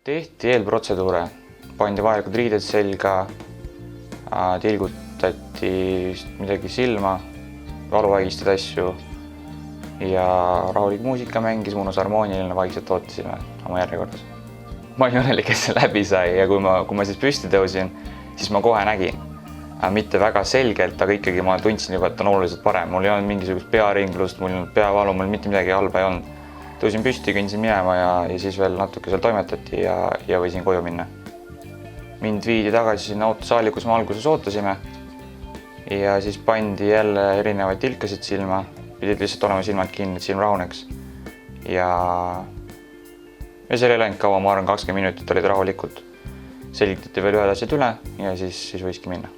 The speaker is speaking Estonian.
Tehti eelprotseduure, pandi vajalikud riided selga, tilgutati midagi silma, valuvaigistid asju ja rahulik muusika mängis, mõnus harmooniline, vaikselt ootasime oma järjekorras. Ma olin õnnelik, kes see läbi sai ja kui ma siis püsti tõusin, siis ma kohe nägin. Mitte väga selgelt, aga ikkagi ma tundsin juba, et on oluliselt parem. Mul ei olnud mingisugust pearinglust, mul ei olnud peavalu, mul mitte midagi halba ei olnud. Tõusin püsti, kõndisin minema ja siis veel natuke seal toimetati ja võisin koju minna. Mind viidi tagasi sinna autosaali, kus me alguses ootasime ja siis pandi jälle erinevaid tilkasid silma. Pidid lihtsalt olema silmad kinni, et silm rahuneks. Ja seal ei läinud kaua, ma arvan 20 minutit olid rahulikult. Selgitati veel ühed asjad üle ja siis võiski minna.